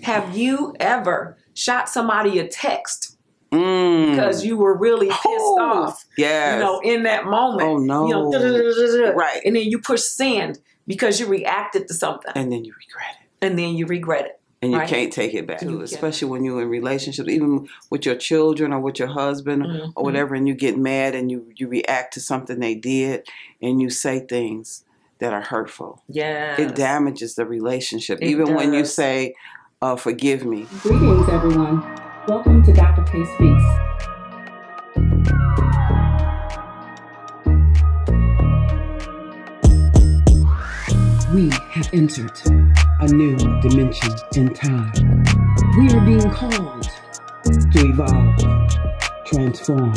Have you ever shot somebody a text because you were really pissed off? Yes. In that moment. Oh no. Right. And then you push send because you reacted to something. And then you regret it. And you can't take it back, especially when you're in relationships, even with your children or with your husband or whatever, and you get mad and you react to something they did and you say things that are hurtful. Yeah. It damages the relationship. Even when you say, forgive me. Greetings, everyone. Welcome to Dr. K Speaks. We have entered a new dimension in time. We are being called to evolve, transform,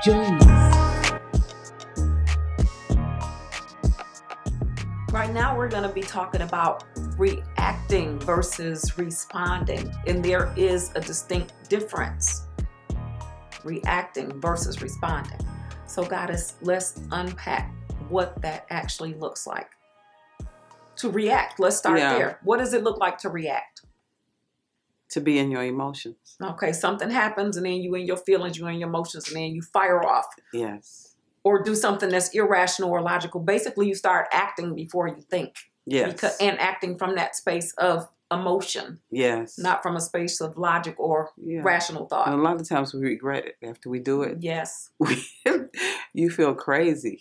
join us. Right now we're going to be talking about reacting versus responding, and there is a distinct difference. Reacting versus responding. So guys, let's unpack what that actually looks like. To react, let's start there. What does it look like to react? To be in your emotions. Okay, something happens and then you in your feelings, you in your emotions, and then you fire off. Yes. Or do something that's irrational or logical. Basically, you start acting before you think. Yes. And acting from that space of emotion. Yes. Not from a space of logic or rational thought. And a lot of times we regret it after we do it. Yes. You feel crazy.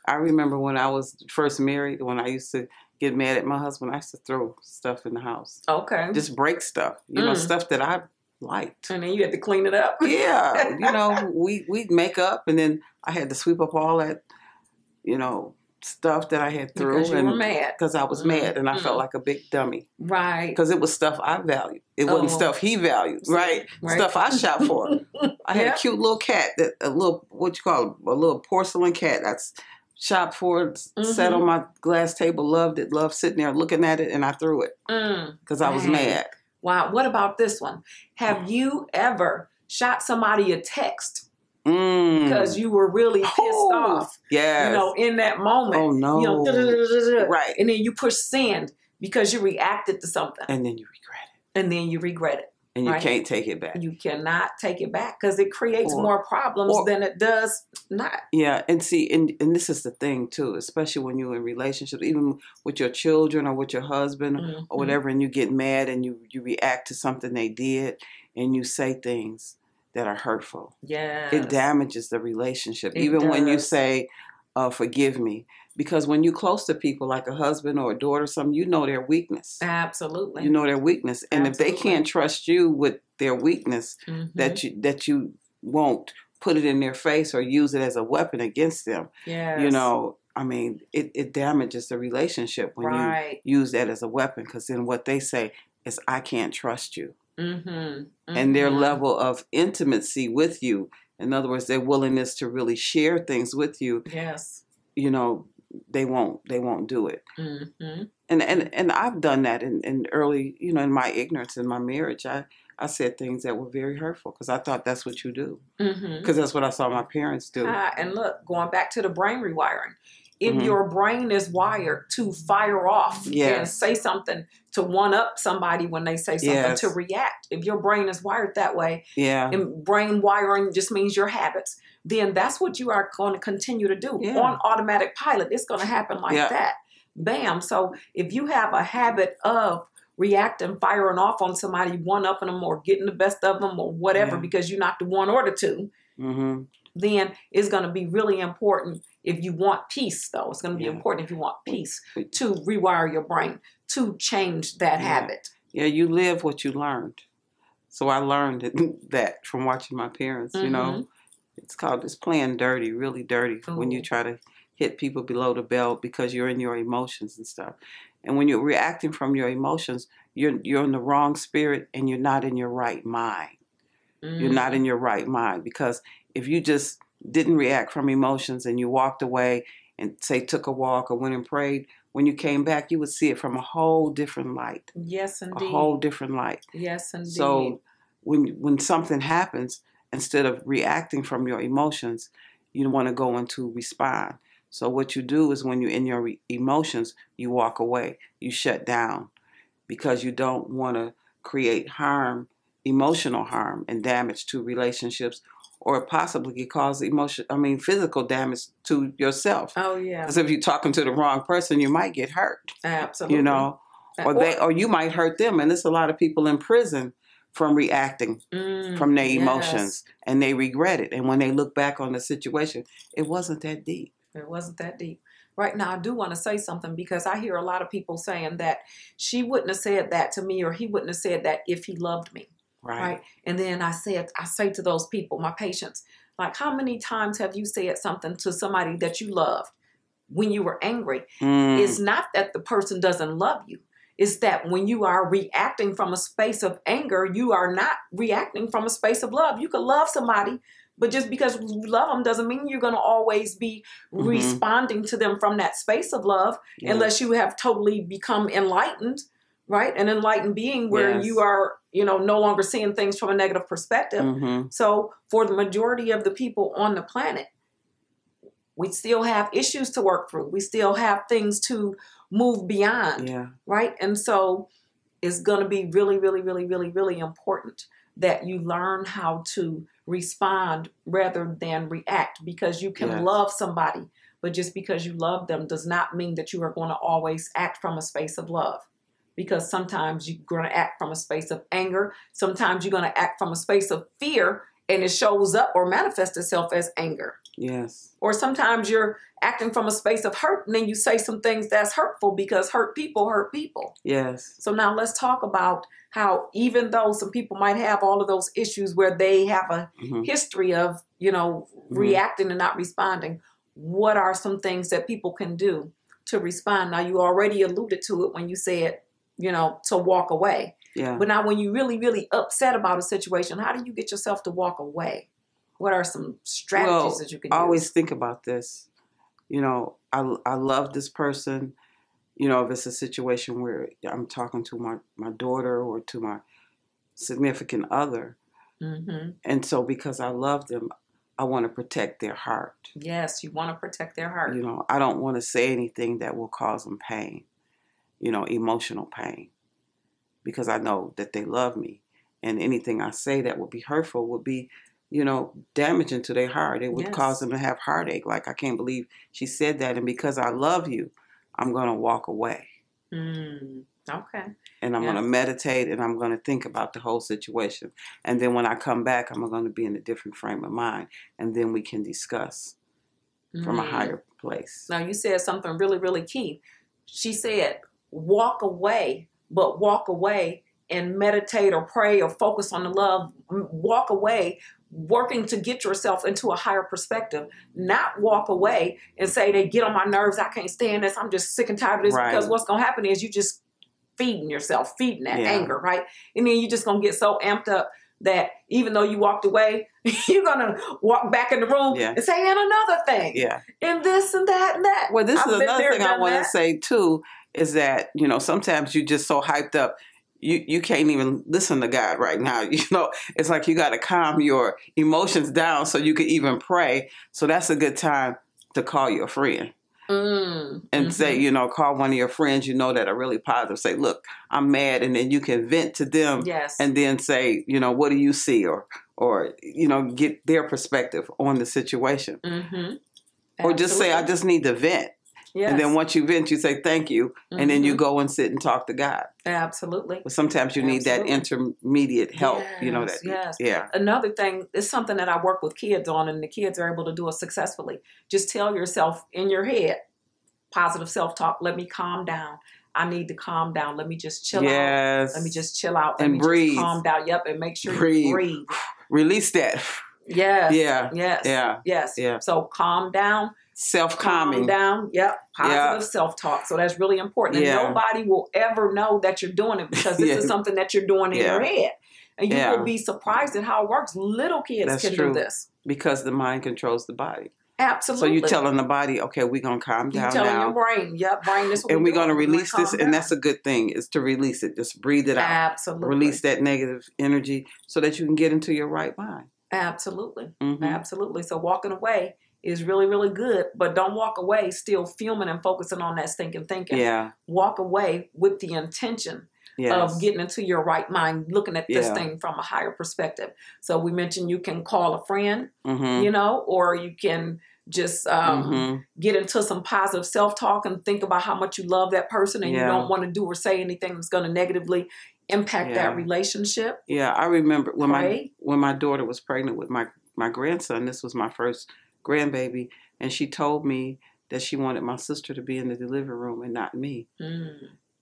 I remember when I was first married, when I used to get mad at my husband, I used to throw stuff in the house. Okay. Just break stuff. Stuff that I liked. And then you had to clean it up. Yeah. We'd make up, and then I had to sweep up all that, stuff that I had through. Because you were mad. Because I was mad, and I felt like a big dummy. Right. Because it was stuff I valued. It wasn't stuff he valued, right? Stuff I shot for. I had a cute little cat, a little porcelain cat that's shopped for it, sat on my glass table, loved it, loved sitting there looking at it, and I threw it because I was mad. Wow. What about this one? Have you ever shot somebody a text because you were really pissed off? Yes. In that moment. Oh no. Right. And then you push send because you reacted to something. And then you regret it. And you can't take it back. You cannot take it back because it creates more problems than it does not. Yeah, and see, and this is the thing too, especially when you're in relationships, even with your children or with your husband or whatever, and you get mad and you react to something they did and you say things that are hurtful. Yeah. It damages the relationship. Even when you say, forgive me. Because when you're close to people like a husband or a daughter or something, you know their weakness. Absolutely. You know their weakness. And if they can't trust you with their weakness, that you won't put it in their face or use it as a weapon against them. Yes. It damages the relationship when you use that as a weapon. Because then what they say is, I can't trust you. And their level of intimacy with you, in other words, their willingness to really share things with you. Yes. They won't do it. And I've done that in early, in my ignorance in my marriage. I said things that were very hurtful because I thought that's what you do. Because that's what I saw my parents do. And look, going back to the brain rewiring, if your brain is wired to fire off and say something, to one up somebody when they say something, to react, if your brain is wired that way, and brain wiring just means your habits, then that's what you are going to continue to do on automatic pilot. It's going to happen like that. Bam. So if you have a habit of reacting, firing off on somebody, one-upping them or getting the best of them or whatever because you knocked the one or the two, then it's going to be really important if you want peace, though. It's going to be important if you want peace to rewire your brain, to change that habit. Yeah, you live what you learned. So I learned that from watching my parents, It's playing dirty, really dirty, when you try to hit people below the belt because you're in your emotions and stuff. And when you're reacting from your emotions, you're in the wrong spirit and you're not in your right mind. You're not in your right mind because if you just didn't react from emotions and you walked away and say took a walk or went and prayed, when you came back, you would see it from a whole different light. Yes, indeed. A whole different light. Yes, indeed. So when something happens, instead of reacting from your emotions, you want to go into respond. So what you do is when you're in your emotions, you walk away, you shut down. because you don't want to create harm, emotional harm and damage to relationships, or possibly could cause physical damage to yourself. Oh yeah. Because if you're talking to the wrong person, you might get hurt. Absolutely. You know, or you might hurt them. And there's a lot of people in prison from reacting from their emotions, and they regret it. And when they look back on the situation, it wasn't that deep. It wasn't that deep. Right now, I do want to say something, because I hear a lot of people saying that she wouldn't have said that to me, or he wouldn't have said that if he loved me. Right. And then I say to those people, my patients, like, how many times have you said something to somebody that you loved when you were angry? It's not that the person doesn't love you. It's that when you are reacting from a space of anger, you are not reacting from a space of love. You could love somebody, but just because you love them doesn't mean you're going to always be responding to them from that space of love, unless you have totally become enlightened, right? An enlightened being where you are, no longer seeing things from a negative perspective. So for the majority of the people on the planet, we still have issues to work through. We still have things to move beyond, right? And so it's going to be really, really, really, really, really important that you learn how to respond rather than react, because you can love somebody, but just because you love them does not mean that you are going to always act from a space of love. Because sometimes you're going to act from a space of anger. Sometimes you're going to act from a space of fear, and it shows up or manifests itself as anger. Yes. Or sometimes you're acting from a space of hurt, and then you say some things that's hurtful, because hurt people hurt people. Yes. So now let's talk about how, even though some people might have all of those issues where they have a history of, reacting and not responding, what are some things that people can do to respond? Now, you already alluded to it when you said, to walk away. Yeah. But now when you're really, really upset about a situation, how do you get yourself to walk away? What are some strategies that you can use? I always think about this. I love this person. If it's a situation where I'm talking to my daughter or to my significant other. And so because I love them, I want to protect their heart. Yes, you want to protect their heart. I don't want to say anything that will cause them pain, emotional pain, because I know that they love me. And anything I say that would be hurtful would be, damaging to their heart. It would cause them to have heartache. Like, I can't believe she said that. And because I love you, I'm going to walk away. Okay. And I'm going to meditate, and I'm going to think about the whole situation. And then when I come back, I'm going to be in a different frame of mind. And then we can discuss from a higher place. Now, you said something really, really key. She said, walk away, but walk away and meditate or pray or focus on the love. Walk away working to get yourself into a higher perspective, not walk away and say, they get on my nerves, I can't stand this, I'm just sick and tired of this. Because what's going to happen is you just feeding yourself, feeding that anger, right? And then you're just going to get so amped up that even though you walked away, you're going to walk back in the room and say, and another thing, and this and that and that. Well, this is another thing I want to say too, is that, sometimes you're just so hyped up, you can't even listen to God right now. It's like you got to calm your emotions down so you can even pray. So that's a good time to call your friend and say, call one of your friends, that are really positive. Say, look, I'm mad. And then you can vent to them and then say, what do you see? Or get their perspective on the situation. Or just say, I just need to vent. Yes. And then once you vent, you say thank you, and then you go and sit and talk to God. Absolutely. But sometimes you need that intermediate help. Another thing is something that I work with kids on, and the kids are able to do it successfully. Just tell yourself in your head, positive self-talk, let me calm down. I need to calm down. Let me just chill out. Let me just chill out. Let me breathe. Just calm down. Yep, and make sure you breathe. Release that. Yes. Yeah. Yes. Yeah. Yes. Yeah. So calm down. Self-calming. Calm down. Yep. Positive self-talk. So that's really important. And nobody will ever know that you're doing it, because this is something that you're doing in your head. And you will be surprised at how it works. Little kids can do this. Because the mind controls the body. Absolutely. So you're telling the body, okay, we're going to calm down now. You're telling your brain, brain, this is what and we're going to release this. And that's a good thing, is to release it. Just breathe it out. Absolutely. Release that negative energy so that you can get into your right mind. Absolutely. Absolutely. So walking away is really, really good, but don't walk away still fuming and focusing on that stinking thinking. Yeah. Walk away with the intention of getting into your right mind, looking at this thing from a higher perspective. So we mentioned you can call a friend, you know, or you can just get into some positive self-talk and think about how much you love that person and you don't want to do or say anything that's going to negatively impact that relationship. Yeah, I remember when my daughter was pregnant with my grandson. This was my first grandbaby, and she told me that she wanted my sister to be in the delivery room and not me.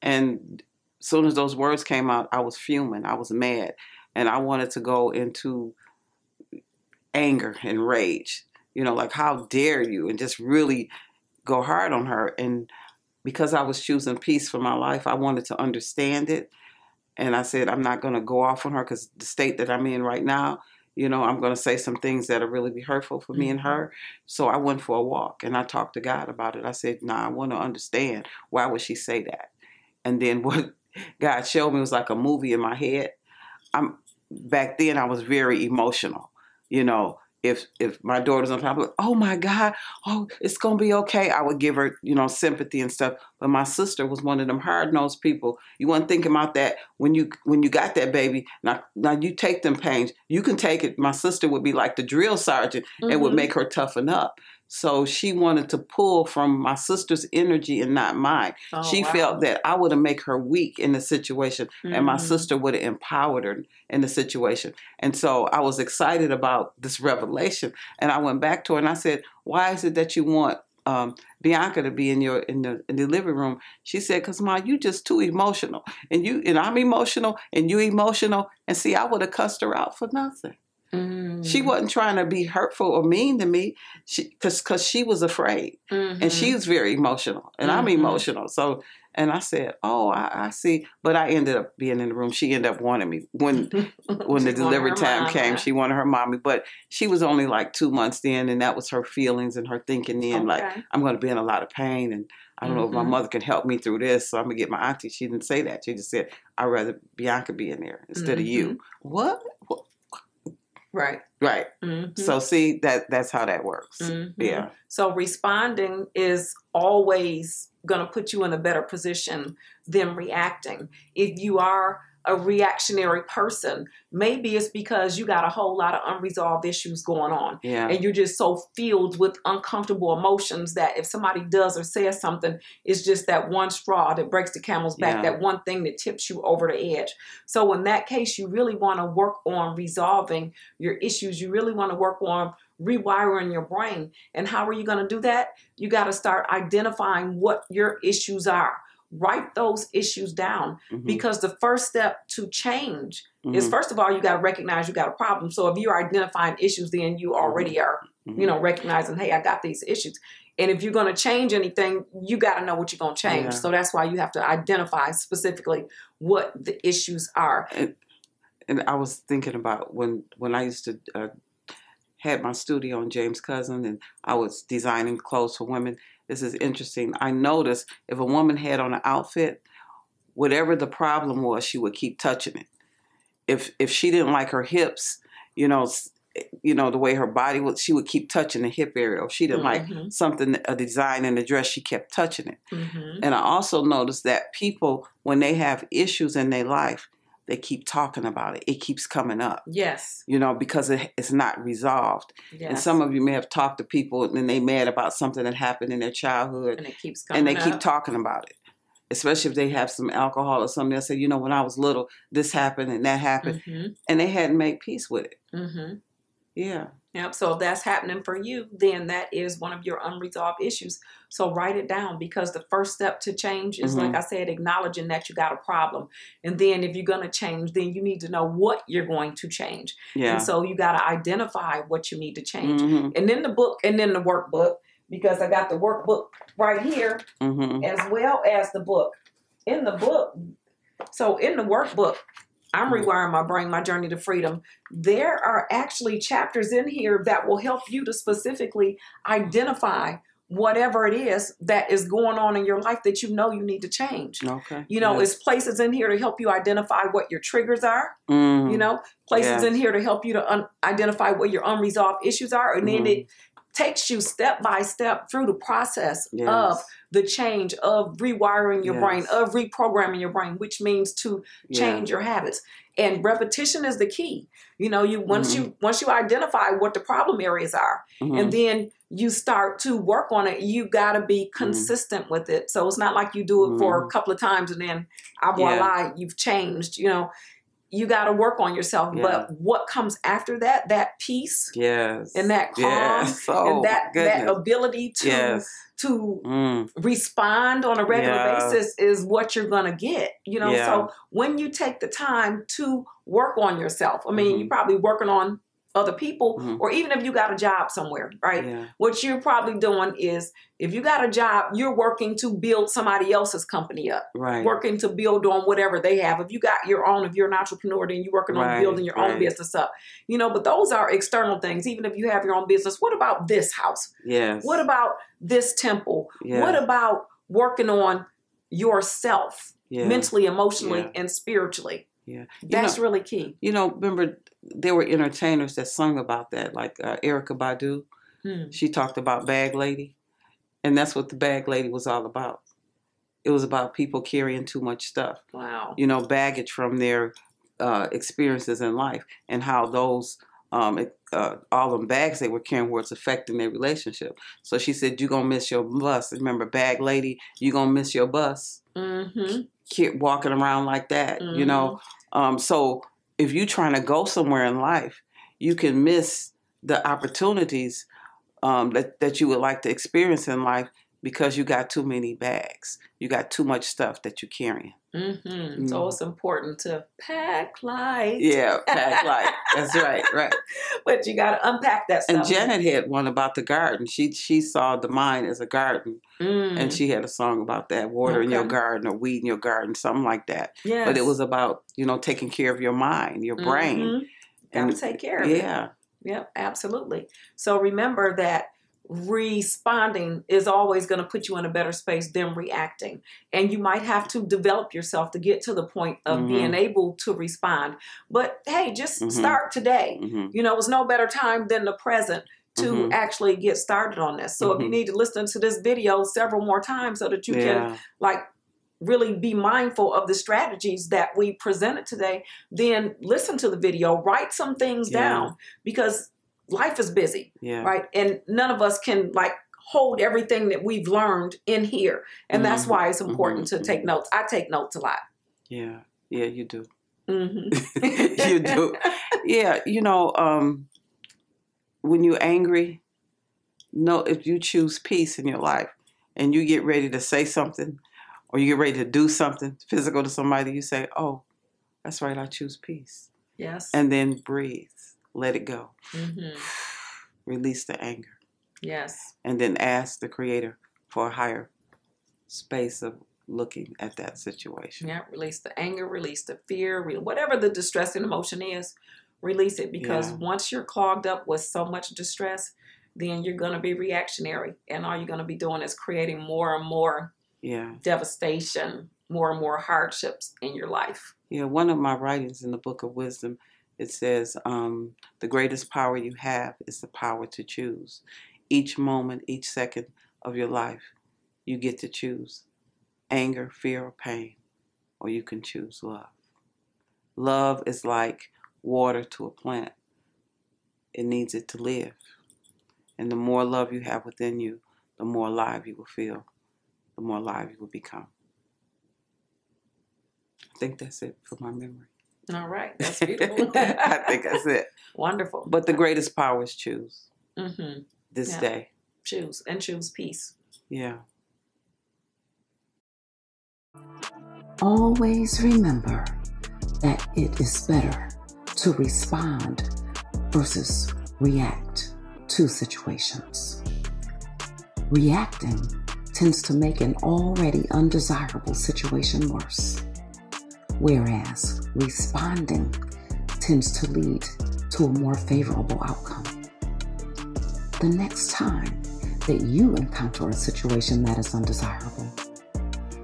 And as soon as those words came out, I was fuming. I was mad, and I wanted to go into anger and rage. You know, like, how dare you? And just really go hard on her. And because I was choosing peace for my life, I wanted to understand it. And I said, I'm not going to go off on her because the state that I'm in right now, you know, I'm going to say some things that'll really be hurtful for me and her. So I went for a walk and I talked to God about it. I said, I want to understand. Why would she say that? And then what God showed me was like a movie in my head. Back then I was very emotional, you know. If my daughter's on top of it, oh my God, oh, it's going to be okay. I would give her, you know, sympathy and stuff. But my sister was one of them hard-nosed people. You weren't thinking about that when you got that baby. Now you take them pains. You can take it. My sister would be like the drill sergeant and would make her toughen up. So she wanted to pull from my sister's energy and not mine. Oh, she felt that I would have made her weak in the situation and my sister would have empowered her in the situation. And so I was excited about this revelation. And I went back to her and I said, why is it that you want Bianca to be in the living room? She said, because Ma, you just too emotional. And I'm emotional and you emotional. And see, I would have cussed her out for nothing. She wasn't trying to be hurtful or mean to me, because she was afraid, and she was very emotional, and I'm emotional. So, and I said, "Oh, I see." But I ended up being in the room. She ended up wanting me when the delivery time came. She wanted her mommy, but she was only like 2 months then, and that was her feelings and her thinking then, like, I'm going to be in a lot of pain, and I don't know if my mother can help me through this, so I'm gonna get my auntie. She didn't say that. She just said, "I'd rather Bianca be in there instead of you." What? Right. So see, that's how that works. Yeah. So responding is always going to put you in a better position than reacting. If you are a reactionary person, maybe it's because you got a whole lot of unresolved issues going on. Yeah. And you're just so filled with uncomfortable emotions that if somebody does or says something, it's just that one straw that breaks the camel's back, that one thing that tips you over the edge. So in that case, you really want to work on resolving your issues. You really want to work on rewiring your brain. And how are you going to do that? You got to start identifying what your issues are. Write those issues down, because the first step to change is, first of all, you got to recognize you got a problem. So if you're identifying issues, then you already are, you know, recognizing, hey, I got these issues. And if you're going to change anything, you got to know what you're going to change. Yeah. So that's why you have to identify specifically what the issues are. And I was thinking about when I used to had my studio in James Cousin, and I was designing clothes for women. This is interesting. I noticed if a woman had on an outfit, whatever the problem was, she would keep touching it. If she didn't like her hips, you know, the way her body was, she would keep touching the hip area. Or if she didn't like something, a design in the dress, she kept touching it. And I also noticed that people, when they have issues in their life, they keep talking about it. It keeps coming up. Yes. You know, because it's not resolved. Yes. And some of you may have talked to people and they mad about something that happened in their childhood. And it keeps coming up. And they keep talking about it. Especially if they have some alcohol or something. They'll say, you know, when I was little, this happened and that happened. And they hadn't made peace with it. Yeah. Yep. So if that's happening for you, then that is one of your unresolved issues. So write it down, because the first step to change is, like I said, acknowledging that you got a problem. And then if you're going to change, then you need to know what you're going to change. Yeah. And so you got to identify what you need to change. And then the book, and then the workbook, because I got the workbook right here, as well as the book. In the book, so in the workbook, I'm rewiring my brain, my journey to freedom. There are actually chapters in here that will help you to specifically identify whatever it is that is going on in your life that you know you need to change. Okay. You know, it's places in here to help you identify what your triggers are. You know, places in here to help you to identify what your unresolved issues are. And then it takes you step by step through the process of the change of rewiring your brain, of reprogramming your brain, which means to change your habits. And repetition is the key. You know, once you identify what the problem areas are, and then you start to work on it, you got to be consistent with it. So it's not like you do it for a couple of times and then, voila, you've changed. You know, you got to work on yourself. But what comes after that, that peace and that calm and that ability to respond on a regular basis is what you're going to get. You know, so when you take the time to work on yourself, I mean, you're probably working on other people, or even if you got a job somewhere, right? What you're probably doing is, if you got a job, you're working to build somebody else's company up, working to build on whatever they have. If you got your own, if you're an entrepreneur, then you're working on building your own business up, you know, but those are external things. Even if you have your own business, what about this house? What about this temple? What about working on yourself mentally, emotionally, and spiritually? That's really key. You know, remember, there were entertainers that sung about that, like Erykah Badu. She talked about Bag Lady, and that's what the Bag Lady was all about. It was about people carrying too much stuff. Wow. You know, baggage from their experiences in life, and how those all them bags they were carrying was affecting their relationship. So she said, "You're gonna miss your bus." Remember, Bag Lady, you're gonna miss your bus. Keep walking around like that, you know. So if you're trying to go somewhere in life, you can miss the opportunities that you would like to experience in life because you got too many bags. You got too much stuff that you're carrying. So it's important to pack light. Yeah, pack light. That's right, right. But you got to unpack that stuff. And Janet had one about the garden. She saw the mind as a garden. And she had a song about that, watering your garden or weeding your garden, something like that. But it was about, you know, taking care of your mind, your brain. Got to take care of it. Yep, absolutely. So remember that responding is always going to put you in a better space than reacting. And you might have to develop yourself to get to the point of being able to respond. But hey, just start today. You know, it's no better time than the present to actually get started on this. So if you need to listen to this video several more times so that you can like really be mindful of the strategies that we presented today, then listen to the video, write some things down, because life is busy, right? And none of us can like hold everything that we've learned in here. And that's why it's important to take notes. I take notes a lot. Yeah, you do. You do. Yeah, you know, when you're angry, if you choose peace in your life and you get ready to say something or you get ready to do something physical to somebody, you say, "Oh, that's right, I choose peace." Yes. And then breathe. Let it go. Release the anger. Yes. And then ask the Creator for a higher space of looking at that situation. Yeah, release the anger, release the fear, whatever the distressing emotion is, release it, because once you're clogged up with so much distress, then you're going to be reactionary. And all you're going to be doing is creating more and more devastation, more and more hardships in your life. Yeah, one of my writings in the Book of Wisdom, it says, the greatest power you have is the power to choose. Each moment, each second of your life, you get to choose anger, fear, or pain, or you can choose love. Love is like water to a plant. It needs it to live. And the more love you have within you, the more alive you will feel, the more alive you will become. I think that's it for my memory. All right. That's beautiful. I think that's it. Wonderful. But the greatest power is choose. This day. Choose, and choose peace. Yeah. Always remember that it is better to respond versus react to situations. Reacting tends to make an already undesirable situation worse, whereas responding tends to lead to a more favorable outcome. The next time that you encounter a situation that is undesirable,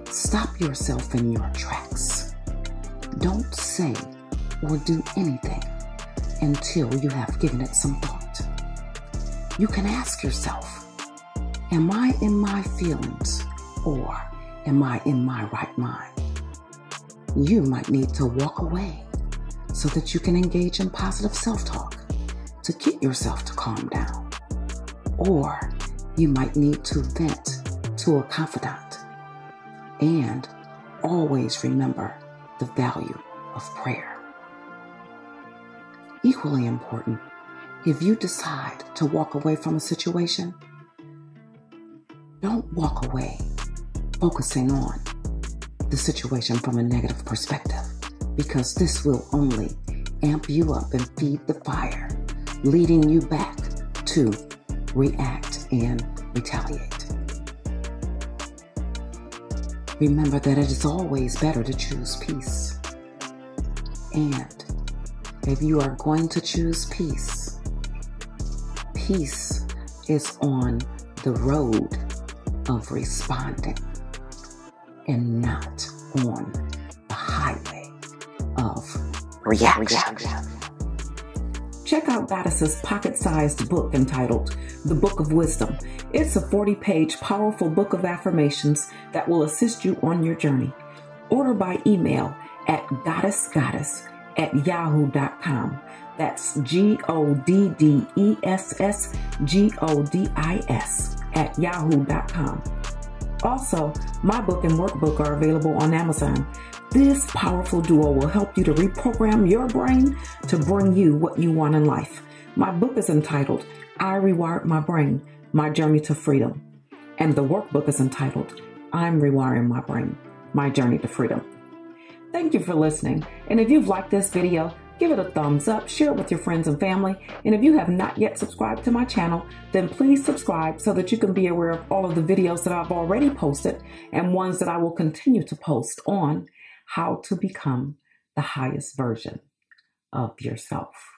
stop yourself in your tracks. Don't say or do anything until you have given it some thought. You can ask yourself, am I in my feelings or am I in my right mind? You might need to walk away so that you can engage in positive self-talk to get yourself to calm down. Or you might need to vent to a confidant. And always remember the value of prayer. Equally important, if you decide to walk away from a situation, don't walk away focusing on the situation from a negative perspective, because this will only amp you up and feed the fire, leading you back to react and retaliate. Remember that it is always better to choose peace. And if you are going to choose peace, peace is on the road of responding and not on the highway of reaction. Check out Goddess's pocket-sized book entitled The Book of Wisdom. It's a 40-page powerful book of affirmations that will assist you on your journey. Order by email at goddessgoddess@yahoo.com. That's GODDESSGODIS@yahoo.com. Also, my book and workbook are available on Amazon. This powerful duo will help you to reprogram your brain to bring you what you want in life. My book is entitled, I Rewired My Brain, My Journey to Freedom. And the workbook is entitled, I'm Rewiring My Brain, My Journey to Freedom. Thank you for listening. And if you've liked this video, give it a thumbs up, share it with your friends and family. And if you have not yet subscribed to my channel, then please subscribe so that you can be aware of all of the videos that I've already posted and ones that I will continue to post on how to become the highest version of yourself.